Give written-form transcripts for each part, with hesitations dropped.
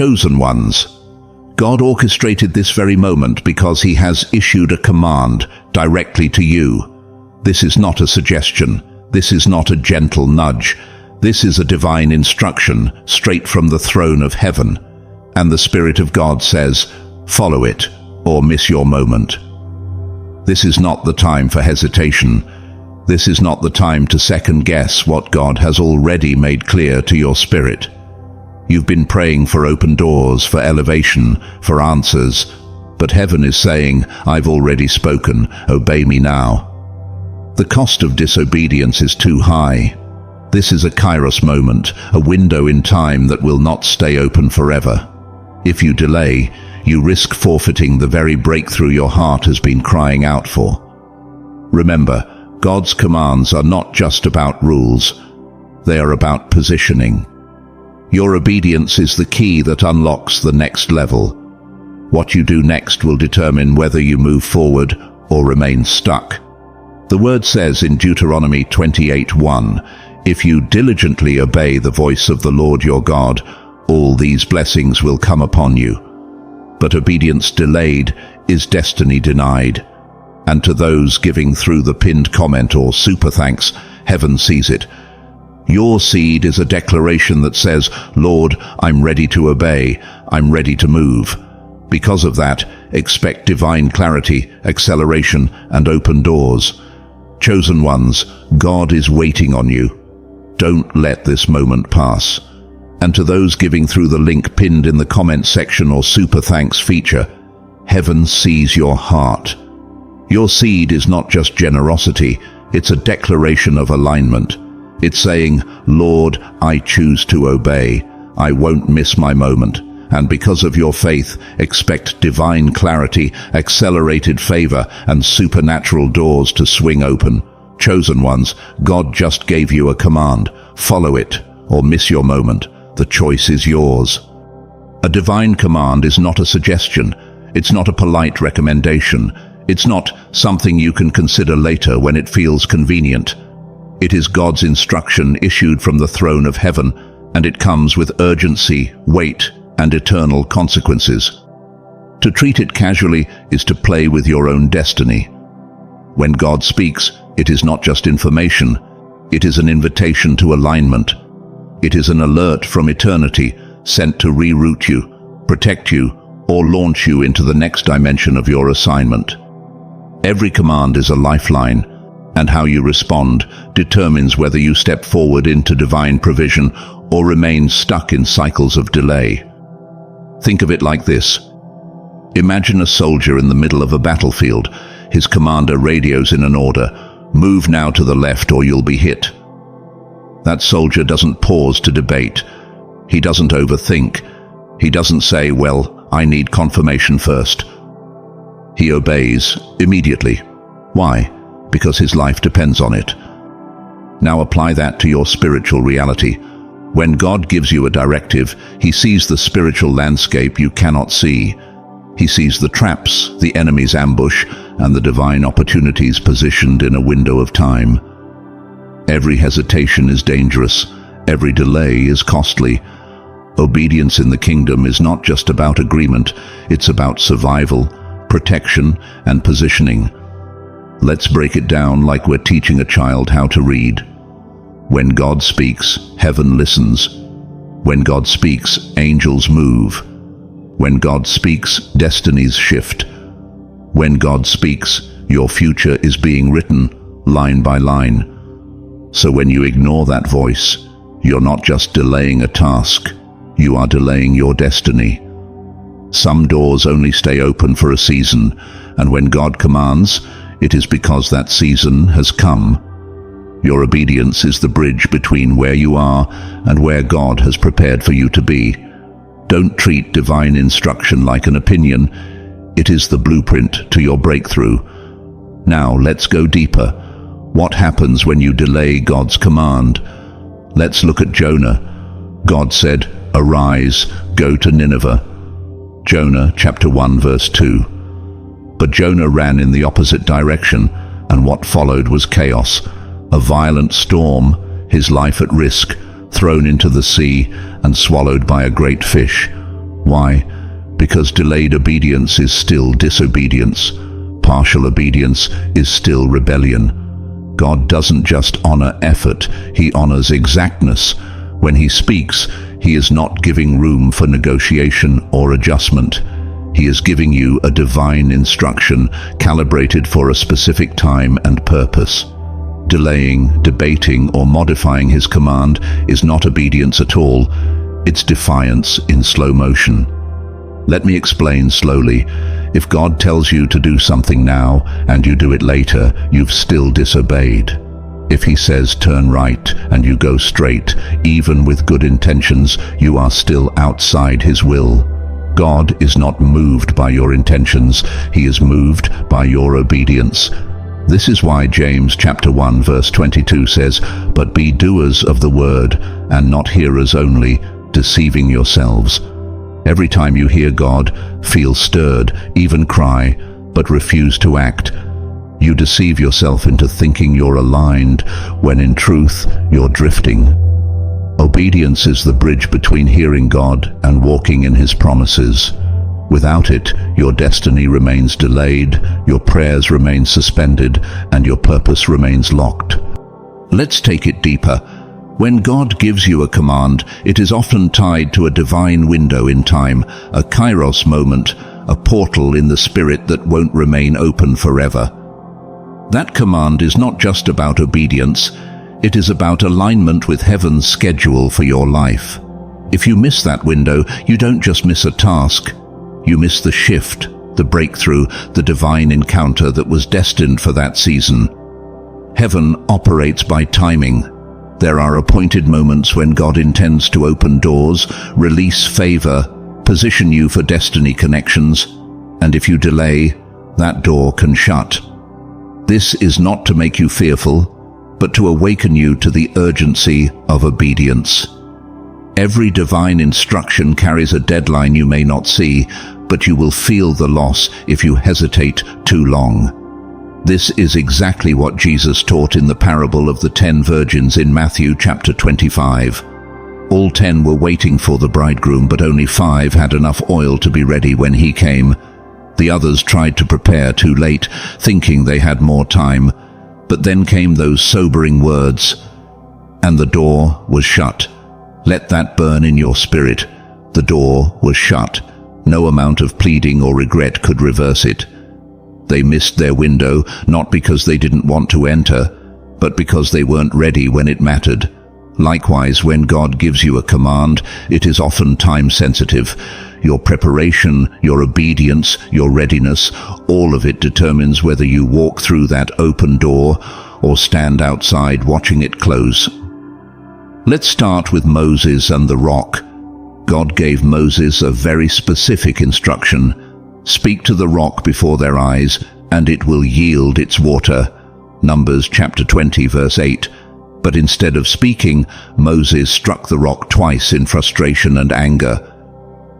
Chosen ones. God orchestrated this very moment because he has issued a command directly to you. This is not a suggestion. This is not a gentle nudge. This is a divine instruction straight from the throne of heaven. And the Spirit of God says, follow it or miss your moment. This is not the time for hesitation. This is not the time to second guess what God has already made clear to your spirit. You've been praying for open doors, for elevation, for answers, but heaven is saying, I've already spoken, obey me now. The cost of disobedience is too high. This is a kairos moment, a window in time that will not stay open forever. If you delay, you risk forfeiting the very breakthrough your heart has been crying out for. Remember, God's commands are not just about rules. They are about positioning. Your obedience is the key that unlocks the next level. What you do next will determine whether you move forward or remain stuck. The word says in Deuteronomy 28:1, if you diligently obey the voice of the Lord your God, all these blessings will come upon you. But obedience delayed is destiny denied. And to those giving through the pinned comment or super thanks, heaven sees it. Your seed is a declaration that says, Lord, I'm ready to obey, I'm ready to move. Because of that, expect divine clarity, acceleration, and open doors. Chosen ones, God is waiting on you. Don't let this moment pass. And to those giving through the link pinned in the comment section or super thanks feature, heaven sees your heart. Your seed is not just generosity, it's a declaration of alignment. It's saying, Lord, I choose to obey. I won't miss my moment. And because of your faith, expect divine clarity, accelerated favor, and supernatural doors to swing open. Chosen ones, God just gave you a command. Follow it or miss your moment. The choice is yours. A divine command is not a suggestion. It's not a polite recommendation. It's not something you can consider later when it feels convenient. It is God's instruction issued from the throne of heaven, and it comes with urgency, weight, and eternal consequences. To treat it casually is to play with your own destiny. When God speaks, it is not just information. It is an invitation to alignment. It is an alert from eternity sent to reroute you, protect you, or launch you into the next dimension of your assignment. Every command is a lifeline, and how you respond determines whether you step forward into divine provision or remain stuck in cycles of delay. Think of it like this. Imagine a soldier in the middle of a battlefield. His commander radios in an order, move now to the left or you'll be hit. That soldier doesn't pause to debate. He doesn't overthink. He doesn't say, well, I need confirmation first. He obeys immediately. Why? Because his life depends on it. Now apply that to your spiritual reality. When God gives you a directive, he sees the spiritual landscape you cannot see. He sees the traps, the enemy's ambush, and the divine opportunities positioned in a window of time. Every hesitation is dangerous. Every delay is costly. Obedience in the kingdom is not just about agreement. It's about survival, protection, and positioning. Let's break it down like we're teaching a child how to read. When God speaks, heaven listens. When God speaks, angels move. When God speaks, destinies shift. When God speaks, your future is being written, line by line. So when you ignore that voice, you're not just delaying a task, you are delaying your destiny. Some doors only stay open for a season, and when God commands, it is because that season has come. Your obedience is the bridge between where you are and where God has prepared for you to be. Don't treat divine instruction like an opinion. It is the blueprint to your breakthrough. Now let's go deeper. What happens when you delay God's command? Let's look at Jonah. God said, "Arise, go to Nineveh." Jonah chapter 1 verse 2. But Jonah ran in the opposite direction, and what followed was chaos. A violent storm, his life at risk, thrown into the sea and swallowed by a great fish. Why? Because delayed obedience is still disobedience. Partial obedience is still rebellion. God doesn't just honor effort, He honors exactness. When He speaks, He is not giving room for negotiation or adjustment. He is giving you a divine instruction calibrated for a specific time and purpose. Delaying, debating, or modifying His command is not obedience at all. It's defiance in slow motion. Let me explain slowly. If God tells you to do something now and you do it later, you've still disobeyed. If He says turn right and you go straight, even with good intentions, you are still outside His will. God is not moved by your intentions, He is moved by your obedience. This is why James chapter 1 verse 22 says, "But be doers of the word, and not hearers only, deceiving yourselves." Every time you hear God, feel stirred, even cry, but refuse to act, you deceive yourself into thinking you're aligned, when in truth, you're drifting. Obedience is the bridge between hearing God and walking in His promises. Without it, your destiny remains delayed, your prayers remain suspended, and your purpose remains locked. Let's take it deeper. When God gives you a command, it is often tied to a divine window in time, a kairos moment, a portal in the spirit that won't remain open forever. That command is not just about obedience, it is about alignment with heaven's schedule for your life. If you miss that window, you don't just miss a task, you miss the shift, the breakthrough, the divine encounter that was destined for that season. Heaven operates by timing. There are appointed moments when God intends to open doors, release favor, position you for destiny connections, and if you delay, that door can shut. This is not to make you fearful, but to awaken you to the urgency of obedience. Every divine instruction carries a deadline you may not see, but you will feel the loss if you hesitate too long. This is exactly what Jesus taught in the parable of the 10 virgins in Matthew chapter 25. All 10 were waiting for the bridegroom, but only 5 had enough oil to be ready when he came. The others tried to prepare too late, thinking they had more time. But then came those sobering words, "And the door was shut." Let that burn in your spirit. The door was shut. No amount of pleading or regret could reverse it. They missed their window, not because they didn't want to enter, but because they weren't ready when it mattered. Likewise, when God gives you a command, it is often time-sensitive. Your preparation, your obedience, your readiness, all of it determines whether you walk through that open door or stand outside watching it close. Let's start with Moses and the rock. God gave Moses a very specific instruction. Speak to the rock before their eyes, and it will yield its water. Numbers chapter 20 verse 8. But instead of speaking, Moses struck the rock twice in frustration and anger.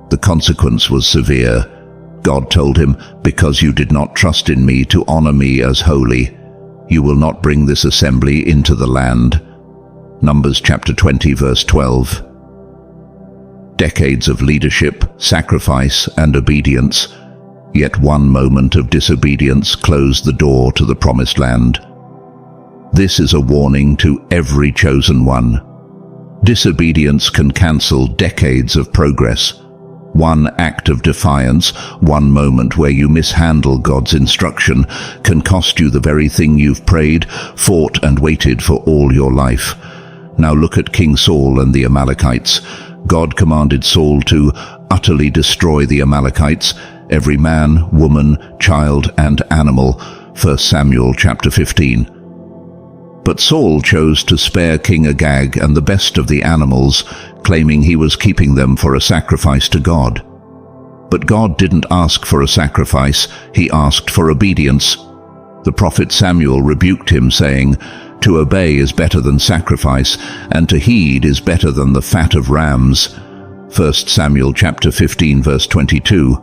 The consequence was severe. God told him, "Because you did not trust in me to honor me as holy, you will not bring this assembly into the land." Numbers chapter 20 verse 12. Decades of leadership, sacrifice, and obedience. Yet one moment of disobedience closed the door to the promised land. This is a warning to every chosen one. Disobedience can cancel decades of progress. One act of defiance, one moment where you mishandle God's instruction, can cost you the very thing you've prayed, fought, and waited for all your life. Now look at King Saul and the Amalekites. God commanded Saul to utterly destroy the Amalekites, every man, woman, child, and animal. 1 Samuel chapter 15. But Saul chose to spare King Agag and the best of the animals, claiming he was keeping them for a sacrifice to God. But God didn't ask for a sacrifice, He asked for obedience. The prophet Samuel rebuked him, saying, "To obey is better than sacrifice, and to heed is better than the fat of rams." 1 Samuel chapter 15 verse 22.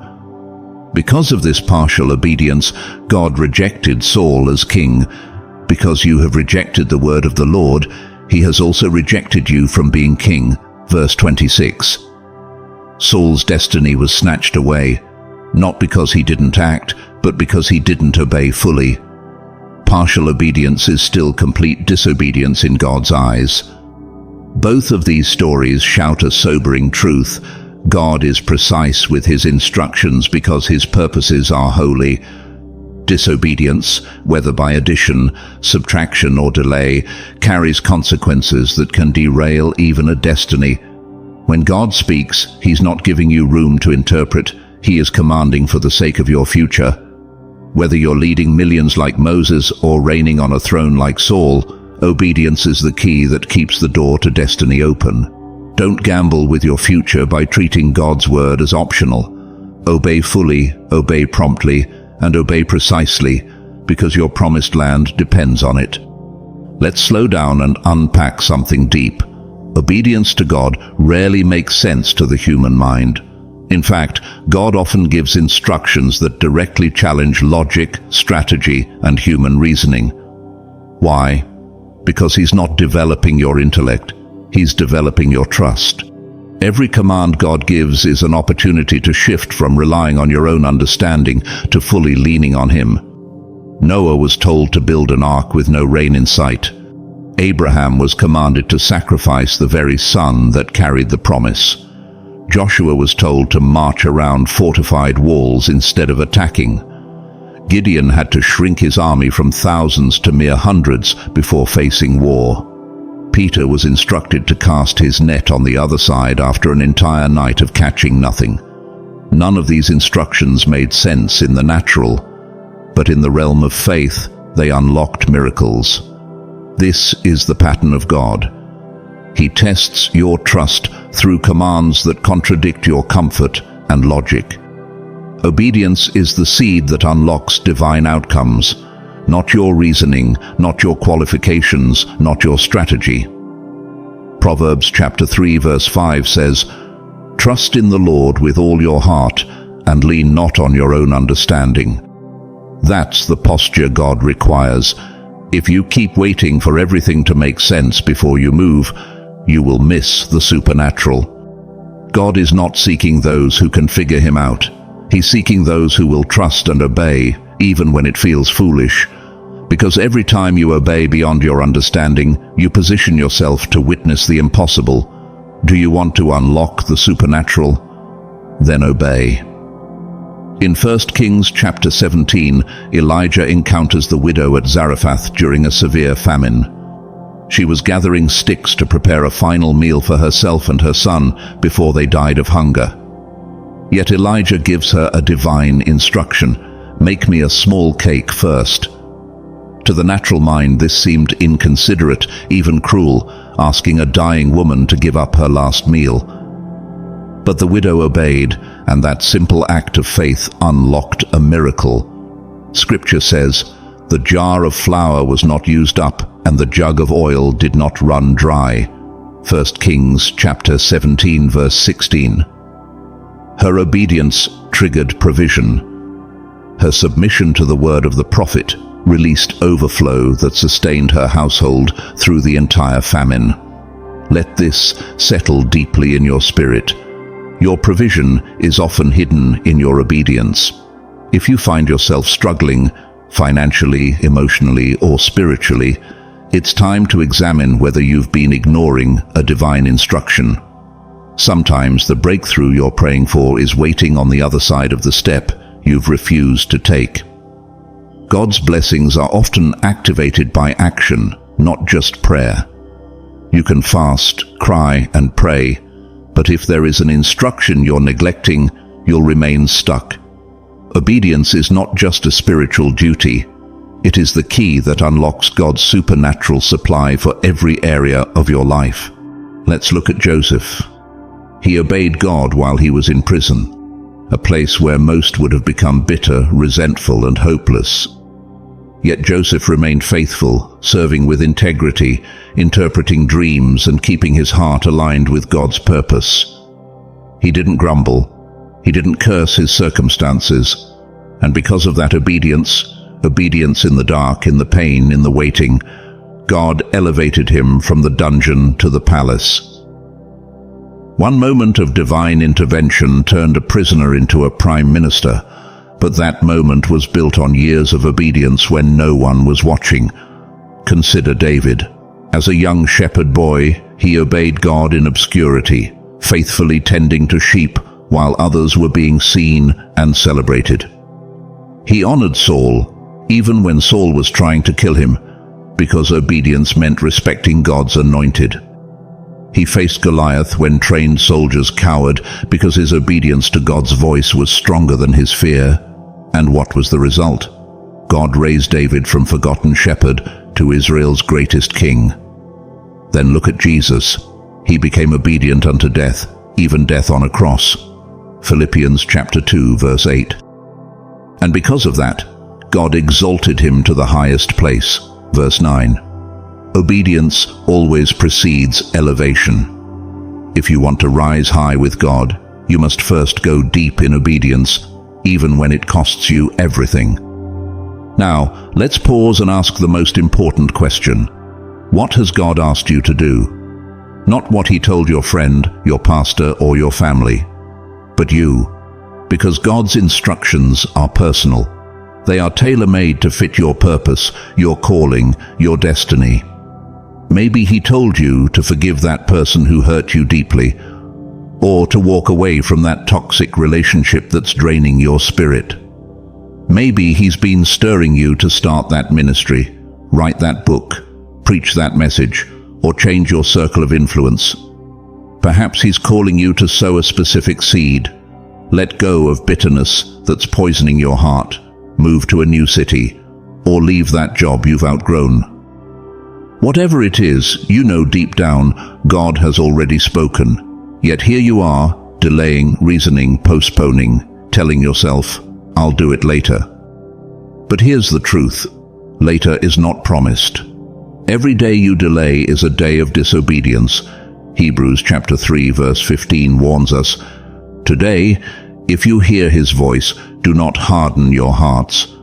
Because of this partial obedience, God rejected Saul as king. Because you have rejected the word of the Lord, He has also rejected you from being king. Verse 26. Saul's destiny was snatched away, not because he didn't act, but because he didn't obey fully. Partial obedience is still complete disobedience in God's eyes. Both of these stories shout a sobering truth. God is precise with his instructions because his purposes are holy. Disobedience, whether by addition, subtraction, or delay, carries consequences that can derail even a destiny. When God speaks, he's not giving you room to interpret. He is commanding for the sake of your future. Whether you're leading millions like Moses or reigning on a throne like Saul, obedience is the key that keeps the door to destiny open. Don't gamble with your future by treating God's word as optional. Obey fully, obey promptly, and obey precisely, because your promised land depends on it. Let's slow down and unpack something deep. Obedience to God rarely makes sense to the human mind. In fact, God often gives instructions that directly challenge logic, strategy, and human reasoning. Why? Because he's not developing your intellect, he's developing your trust. Every command God gives is an opportunity to shift from relying on your own understanding to fully leaning on him. Noah was told to build an ark with no rain in sight. Abraham was commanded to sacrifice the very son that carried the promise. Joshua was told to march around fortified walls instead of attacking. Gideon had to shrink his army from thousands to mere hundreds before facing war. Peter was instructed to cast his net on the other side after an entire night of catching nothing. None of these instructions made sense in the natural, but in the realm of faith, they unlocked miracles. This is the pattern of God. He tests your trust through commands that contradict your comfort and logic. Obedience is the seed that unlocks divine outcomes, not your reasoning, not your qualifications, not your strategy. Proverbs chapter 3 verse 5 says, "Trust in the Lord with all your heart, and lean not on your own understanding." That's the posture God requires. If you keep waiting for everything to make sense before you move, you will miss the supernatural. God is not seeking those who can figure him out. He's seeking those who will trust and obey, even when it feels foolish. Because every time you obey beyond your understanding, you position yourself to witness the impossible. Do you want to unlock the supernatural? Then obey. In 1 Kings chapter 17, Elijah encounters the widow at Zarephath during a severe famine. She was gathering sticks to prepare a final meal for herself and her son before they died of hunger. Yet Elijah gives her a divine instruction: make me a small cake first. To the natural mind, this seemed inconsiderate, even cruel, asking a dying woman to give up her last meal. But the widow obeyed, and that simple act of faith unlocked a miracle. Scripture says, "The jar of flour was not used up, and the jug of oil did not run dry." 1 Kings chapter 17 verse 16. Her obedience triggered provision. Her submission to the word of the prophet released overflow that sustained her household through the entire famine. Let this settle deeply in your spirit. Your provision is often hidden in your obedience. If you find yourself struggling financially, emotionally, or spiritually, it's time to examine whether you've been ignoring a divine instruction. Sometimes the breakthrough you're praying for is waiting on the other side of the step you've refused to take. God's blessings are often activated by action, not just prayer. You can fast, cry, and pray, but if there is an instruction you're neglecting, you'll remain stuck. Obedience is not just a spiritual duty. It is the key that unlocks God's supernatural supply for every area of your life. Let's look at Joseph. He obeyed God while he was in prison, a place where most would have become bitter, resentful, and hopeless. Yet Joseph remained faithful, serving with integrity, interpreting dreams, and keeping his heart aligned with God's purpose. He didn't grumble. He didn't curse his circumstances. And because of that obedience in the dark, in the pain, in the waiting, God elevated him from the dungeon to the palace. One moment of divine intervention turned a prisoner into a prime minister, but that moment was built on years of obedience when no one was watching. Consider David. As a young shepherd boy, he obeyed God in obscurity, faithfully tending to sheep while others were being seen and celebrated. He honored Saul, even when Saul was trying to kill him, because obedience meant respecting God's anointed. He faced Goliath when trained soldiers cowered because his obedience to God's voice was stronger than his fear. And what was the result? God raised David from forgotten shepherd to Israel's greatest king. Then look at Jesus. He became obedient unto death, even death on a cross. Philippians chapter 2, verse 8. And because of that, God exalted him to the highest place. Verse 9. Obedience always precedes elevation. If you want to rise high with God, you must first go deep in obedience, even when it costs you everything. Now, let's pause and ask the most important question. What has God asked you to do? Not what he told your friend, your pastor, or your family, but you. Because God's instructions are personal. They are tailor-made to fit your purpose, your calling, your destiny. Maybe he told you to forgive that person who hurt you deeply, or to walk away from that toxic relationship that's draining your spirit. Maybe he's been stirring you to start that ministry, write that book, preach that message, or change your circle of influence. Perhaps he's calling you to sow a specific seed. Let go of bitterness that's poisoning your heart, move to a new city, or leave that job you've outgrown. Whatever it is, you know deep down God has already spoken. Yet here you are, delaying, reasoning, postponing, telling yourself, I'll do it later. But here's the truth. Later is not promised. Every day you delay is a day of disobedience. Hebrews chapter 3 verse 15 warns us, Today, if you hear his voice, do not harden your hearts.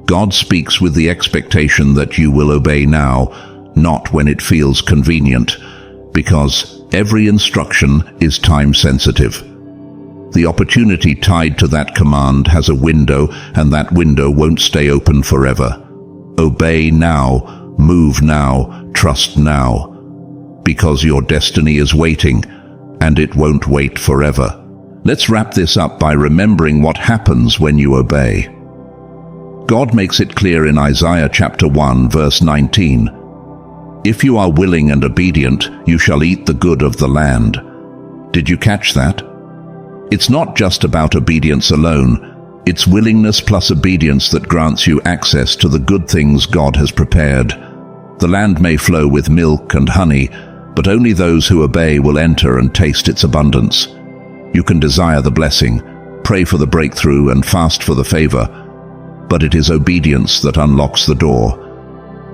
God speaks with the expectation that you will obey now, not when it feels convenient, because every instruction is time-sensitive. The opportunity tied to that command has a window, and that window won't stay open forever. Obey now, move now, trust now, because your destiny is waiting, and it won't wait forever. Let's wrap this up by remembering what happens when you obey. God makes it clear in Isaiah chapter 1 verse 19, If you are willing and obedient, you shall eat the good of the land. Did you catch that? It's not just about obedience alone. It's willingness plus obedience that grants you access to the good things God has prepared. The land may flow with milk and honey, but only those who obey will enter and taste its abundance. You can desire the blessing, pray for the breakthrough, and fast for the favor, but it is obedience that unlocks the door.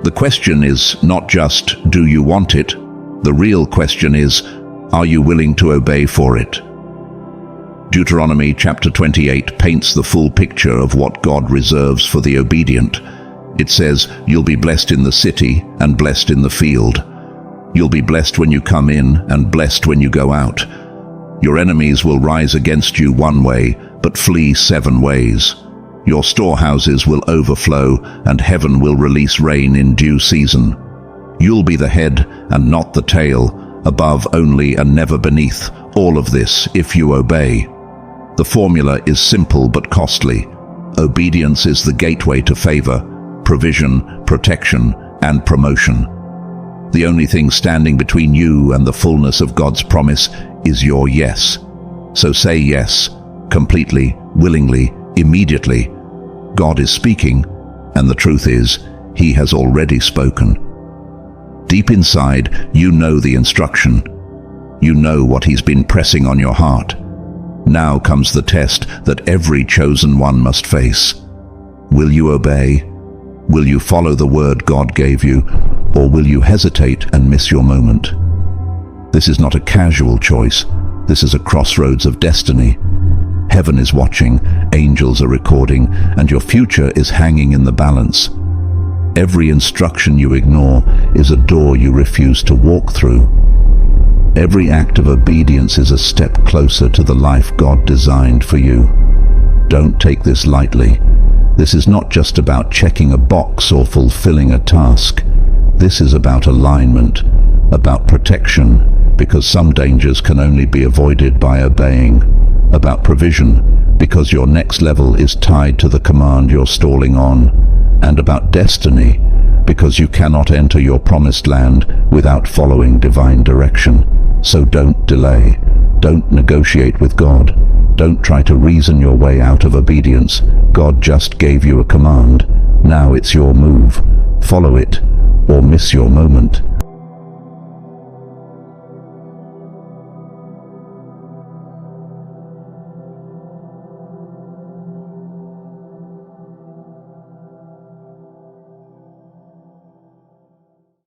The question is not just, do you want it? The real question is, are you willing to obey for it? Deuteronomy chapter 28 paints the full picture of what God reserves for the obedient. It says, you'll be blessed in the city and blessed in the field. You'll be blessed when you come in and blessed when you go out. Your enemies will rise against you one way, but flee 7 ways. Your storehouses will overflow, and heaven will release rain in due season. You'll be the head and not the tail, above only and never beneath. All of this if you obey. The formula is simple but costly. Obedience is the gateway to favor, provision, protection, and promotion. The only thing standing between you and the fullness of God's promise is your yes. So say yes, completely, willingly, immediately. God is speaking, and the truth is, he has already spoken. Deep inside, you know the instruction. You know what he's been pressing on your heart. Now comes the test that every chosen one must face. Will you obey? Will you follow the word God gave you, or will you hesitate and miss your moment? This is not a casual choice. This is a crossroads of destiny. Heaven is watching, angels are recording, and your future is hanging in the balance. Every instruction you ignore is a door you refuse to walk through. Every act of obedience is a step closer to the life God designed for you. Don't take this lightly. This is not just about checking a box or fulfilling a task. This is about alignment, about protection, because some dangers can only be avoided by obeying, about provision, because your next level is tied to the command you're stalling on, and about destiny, because you cannot enter your promised land without following divine direction. So don't delay. Don't negotiate with God. Don't try to reason your way out of obedience. God just gave you a command. Now it's your move. Follow it, or miss your moment.